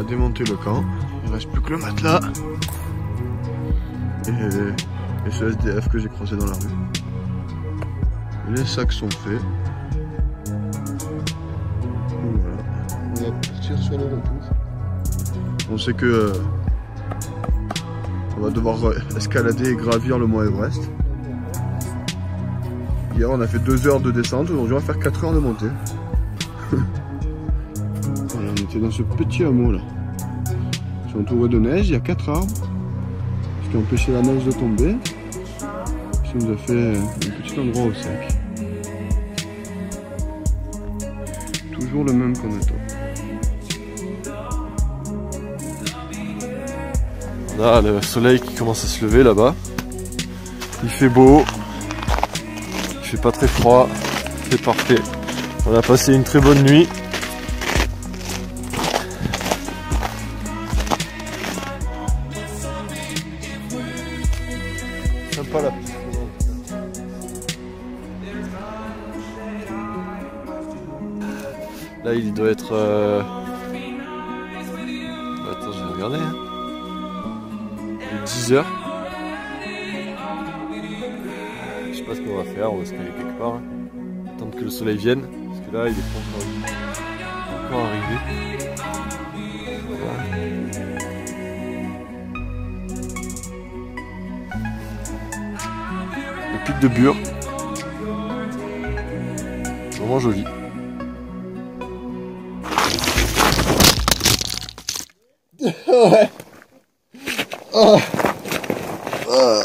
démonté le camp. Il reste plus que le matelas. Et ce SDF que j'ai croisé dans la rue. Les sacs sont faits. Voilà. On va partir sur le retour. On sait que on va devoir escalader et gravir le mont Everest. Hier on a fait 2 heures de descente, aujourd'hui on va faire 4 heures de montée. Voilà, on était dans ce petit hameau là. C'est entouré de neige, il y a 4 arbres. Ce qui a empêché la neige de tomber. Ça nous a fait un petit endroit au sec. Toujours le même connotation. On a le soleil qui commence à se lever là-bas. Il fait beau. Il fait pas très froid. C'est parfait. On a passé une très bonne nuit. Sympa la piste. Là il doit être... Attends, je vais regarder. Hein. 10 heures. Je sais pas ce qu'on va faire, on va se caler quelque part. Hein. Attendre que le soleil vienne, parce que là il est pas encore arrivé. Voilà. Le pic de Bure. Vraiment joli. Ouais. Oh. Oh.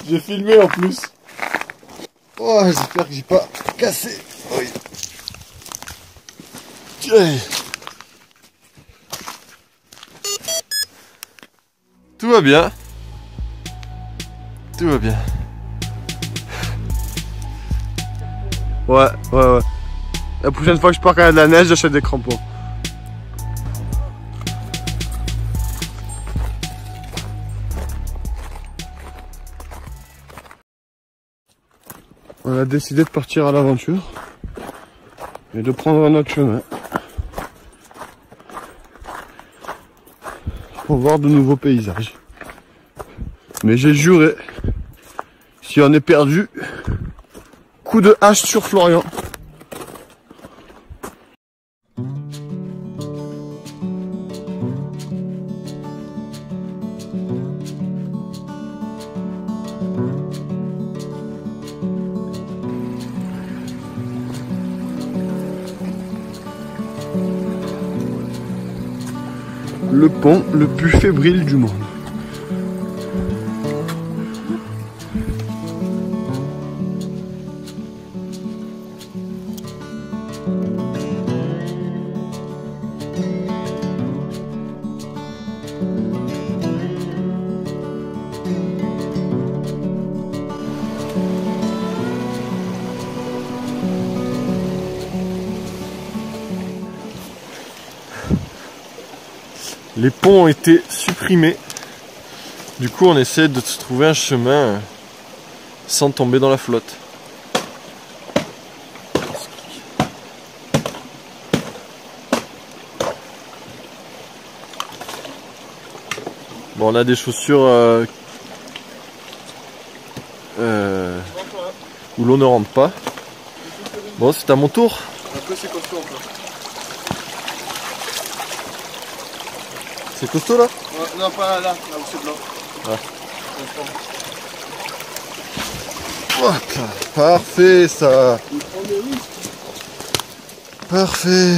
J'ai filmé en plus. Oh, j'espère que j'ai pas cassé. Oui. Tout va bien. Tout va bien. Ouais. La prochaine fois que je pars quand il y a de la neige, j'achète des crampons. On a décidé de partir à l'aventure et de prendre un autre chemin pour voir de nouveaux paysages. Mais j'ai juré, si on est perdu, coup de hache sur Florian. Le pont le plus fébrile du monde. Les ponts ont été supprimés. Du coup, on essaie de se trouver un chemin sans tomber dans la flotte. Bon, on a des chaussures où l'eau ne rentre pas. Bon, c'est à mon tour. Un peu c'est costaud encore. C'est costaud là? Ouais, non, pas là où c'est blanc. Ah. Voilà. Parfait ça. Parfait.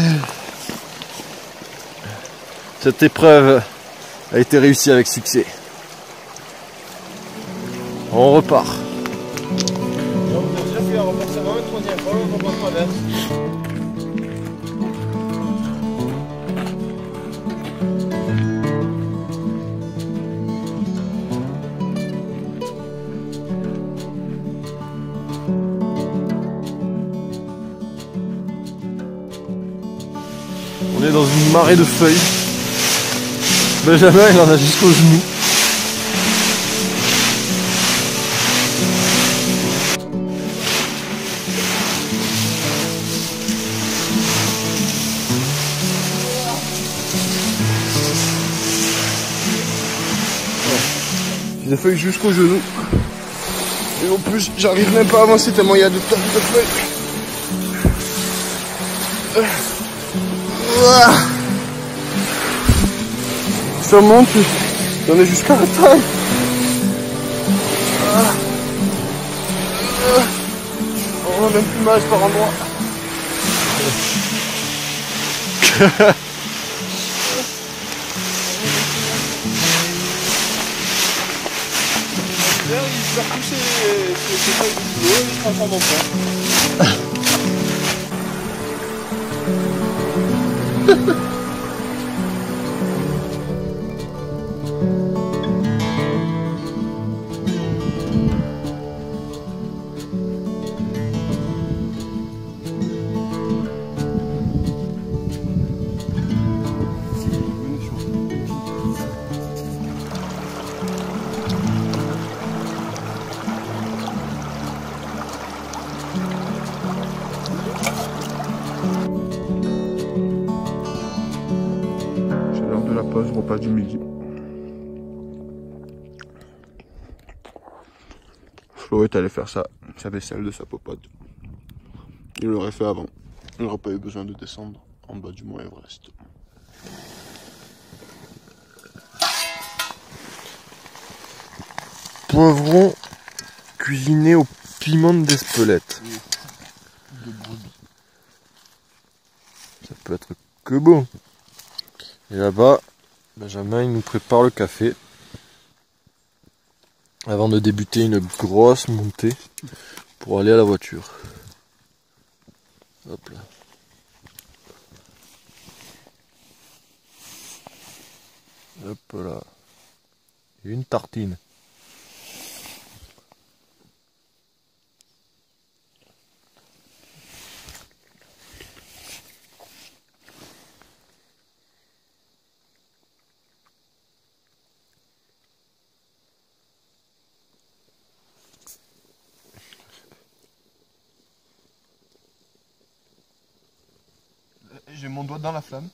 Cette épreuve a été réussie avec succès. On repart. On est dans une marée de feuilles. Benjamin, il en a jusqu'aux genoux. des feuilles jusqu'au genou. Et en plus, j'arrive même pas à avancer tellement il y a de tonnes de feuilles. Ça monte, j'en ai jusqu'à la taille. On a même plus mal par endroit. Il va pousser ses feuilles de boulot et il se transforme en fer. Pause repas du midi. Flo est allé faire sa vaisselle de sa popote. Il l'aurait fait avant. Il n'aurait pas eu besoin de descendre en bas du mont Everest. Poivron cuisiné au piment d'Espelette. De brebis. Ça peut être que beau. Et là-bas, Benjamin il nous prépare le café avant de débuter une grosse montée pour aller à la voiture. Hop là. Hop là. Une tartine. J'ai mon doigt dans la flamme.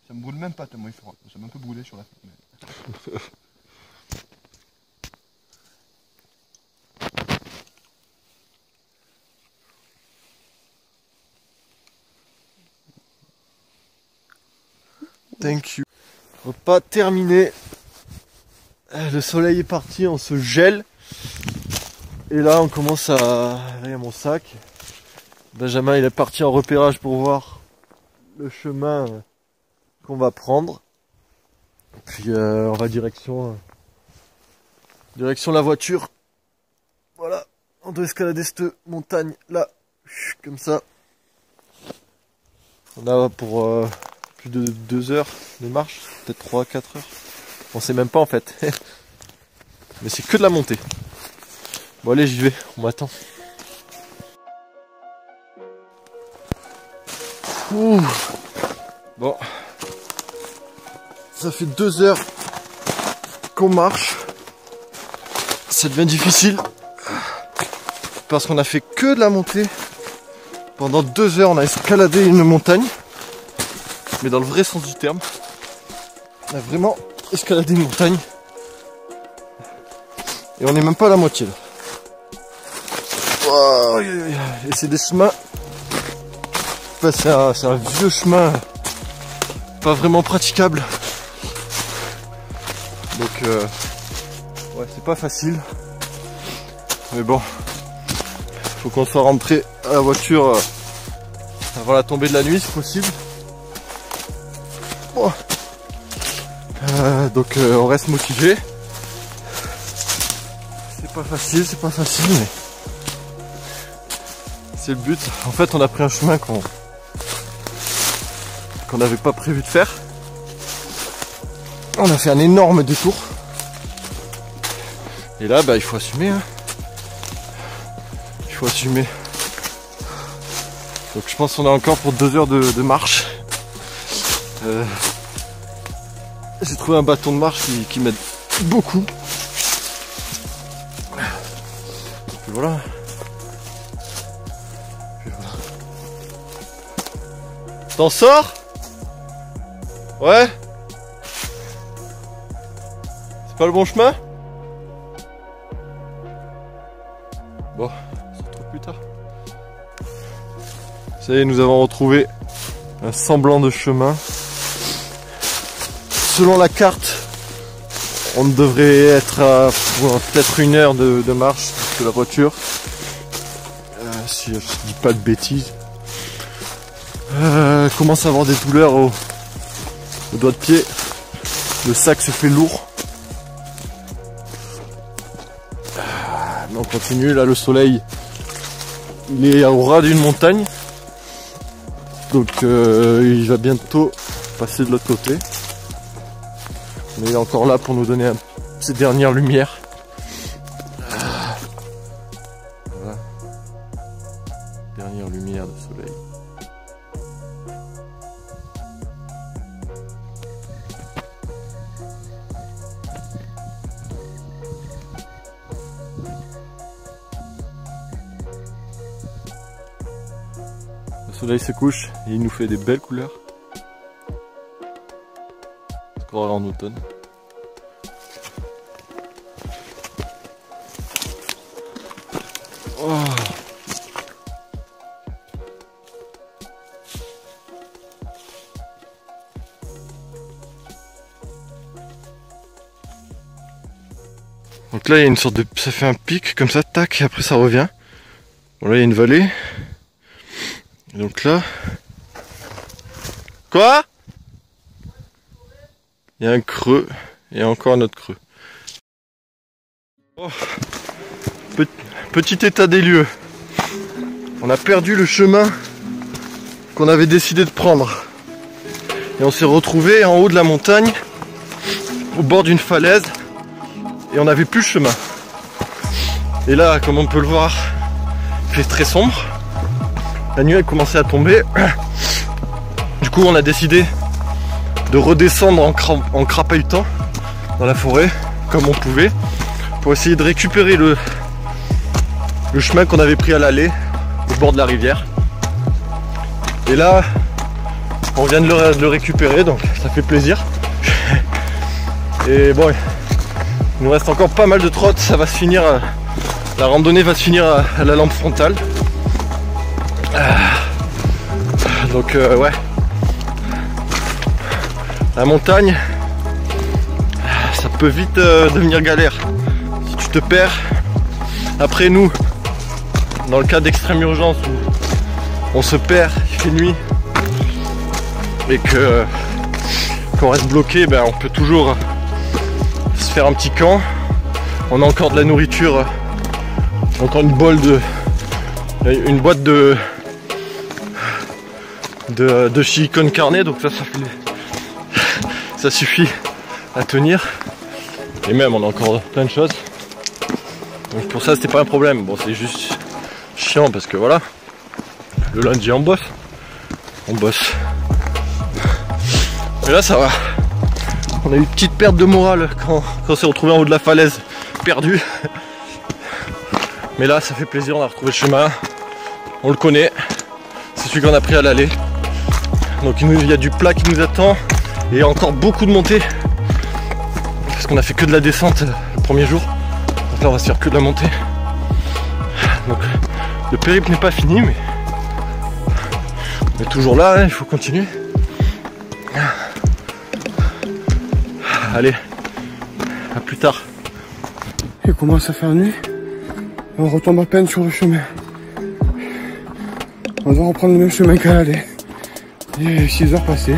Ça me brûle même pas tellement il fait froid. Ça m'a un peu brûlé sur la flamme. Mais... Thank you. Repas terminé. Le soleil est parti, on se gèle. Et là on commence à aller à mon sac. Benjamin il est parti en repérage pour voir le chemin qu'on va prendre. Puis on va direction la voiture. Voilà, on doit escalader cette montagne là, comme ça. On a pour plus de 2 heures de marche, peut-être 3-4 heures. On sait même pas en fait. Mais c'est que de la montée. Bon allez, j'y vais, on m'attend. Ouh. Bon, ça fait 2 heures qu'on marche. Ça devient difficile parce qu'on a fait que de la montée. Pendant 2 heures, on a escaladé une montagne, mais dans le vrai sens du terme. On a vraiment escaladé une montagne et on n'est même pas à la moitié là. Oh, et c'est des chemins. Enfin, c'est un vieux chemin pas vraiment praticable. Donc ouais, c'est pas facile. Mais bon, faut qu'on soit rentré à la voiture avant la tombée de la nuit si possible. Bon. Donc on reste motivé. C'est pas facile, mais c'est le but. En fait, on a pris un chemin qu'on n'avait pas prévu de faire. On a fait un énorme détour. Et là, bah, il faut assumer. Hein. Il faut assumer. Donc je pense qu'on a encore pour 2 heures de marche. J'ai trouvé un bâton de marche qui m'aide beaucoup. Puis voilà. T'en sors ? Ouais ? C'est pas le bon chemin ? Ça y est, nous avons retrouvé un semblant de chemin. Selon la carte, on devrait être à peut-être 1 heure de marche de la voiture. Si je dis pas de bêtises. Commence à avoir des douleurs au doigt de pied. Le sac se fait lourd. On continue, là le soleil il est au ras d'une montagne. Donc il va bientôt passer de l'autre côté. Mais il est encore là pour nous donner ses dernières lumières. Voilà. Dernière lumière de soleil. Le soleil se couche et il nous fait des belles couleurs. Encore en automne. Oh. Donc là il y a une sorte de... ça fait un pic comme ça, tac, et après ça revient. Bon là il y a une vallée. Et donc là... Quoi? Il y a un creux et encore un autre creux. Oh. Petit état des lieux. On a perdu le chemin qu'on avait décidé de prendre. Et on s'est retrouvé en haut de la montagne, au bord d'une falaise, et on n'avait plus le chemin. Et là, comme on peut le voir, il fait très sombre. La nuit a commencé à tomber. Du coup, on a décidé de redescendre en crapahutant dans la forêt, comme on pouvait, pour essayer de récupérer le chemin qu'on avait pris à l'aller, au bord de la rivière. Et là, on vient de le récupérer, donc ça fait plaisir. Et bon, il nous reste encore pas mal de trottes, ça va se finir, la randonnée va se finir à la lampe frontale. Donc ouais, la montagne, ça peut vite devenir galère si tu te perds. Après nous, dans le cas d'extrême urgence où on se perd, il fait nuit et qu'on reste bloqué, ben on peut toujours se faire un petit camp. On a encore de la nourriture, encore une boîte de chili con carne, donc ça suffit à tenir. Et même on a encore plein de choses. Donc pour ça c'était pas un problème. Bon, c'est juste chiant parce que voilà, le lundi on bosse. Mais là ça va. On a eu une petite perte de morale quand on s'est retrouvé en haut de la falaise, perdu. Mais là ça fait plaisir, on a retrouvé le chemin. On le connaît. C'est celui qu'on a pris à l'aller. Donc il y a du plat qui nous attend. Et il y a encore beaucoup de montées. Parce qu'on a fait que de la descente le premier jour. Donc là on va se faire que de la montée. Donc le périple n'est pas fini, mais on est toujours là, hein, il faut continuer. Allez, à plus tard. Il commence à faire nuit. On retombe à peine sur le chemin. On doit reprendre le même chemin qu'à l'aller. Il est 6 heures passées.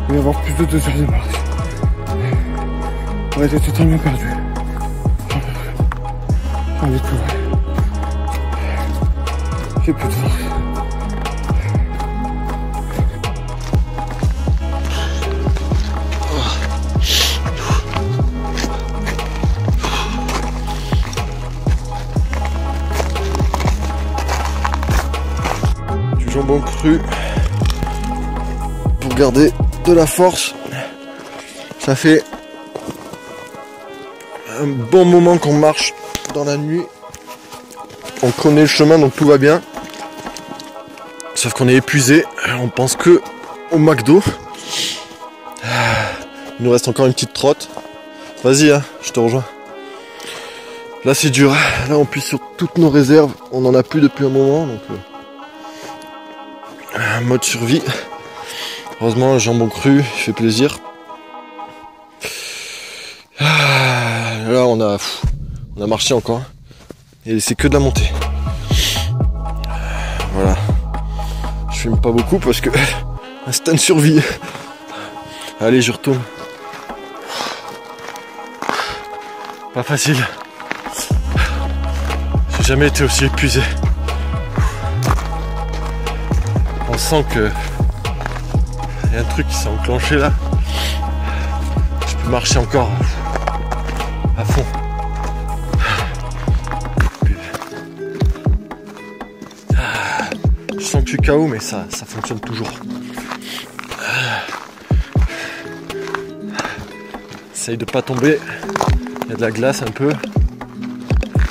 Il va y avoir plus de 2 heures de marche. On va être totalement perdu. J'ai envie de pleurer. J'ai plus de force. Du jambon cru pour garder de la force. Ça fait un bon moment qu'on marche dans la nuit. On connaît le chemin donc tout va bien. Sauf qu'on est épuisé. On pense que au McDo. Il nous reste encore une petite trotte. Vas-y, hein, je te rejoins. Là c'est dur. Là on puise sur toutes nos réserves. On en a plus depuis un moment donc Mode survie. Heureusement, le jambon cru, il fait plaisir. Là, on a marché encore. Et c'est que de la montée. Voilà. Je fume pas beaucoup parce que instinct de survie. Allez, je retourne. Pas facile. J'ai jamais été aussi épuisé. On sent que il y a un truc qui s'est enclenché là. Je peux marcher encore à fond. Je sens que je suis KO, mais ça fonctionne toujours. Essaye de pas tomber. Il y a de la glace un peu,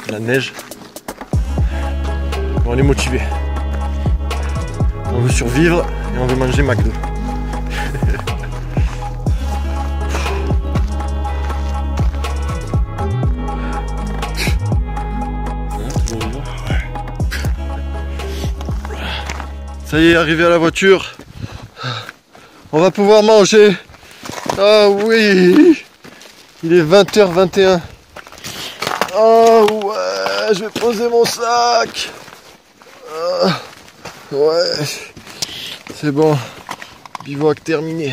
de la neige. Bon, on est motivé. On veut survivre et on veut manger McDo. Ça y est, arrivé à la voiture. On va pouvoir manger. Ah oui! Il est 20h21. Oh ouais, je vais poser mon sac. Ouais, c'est bon. Bivouac terminé.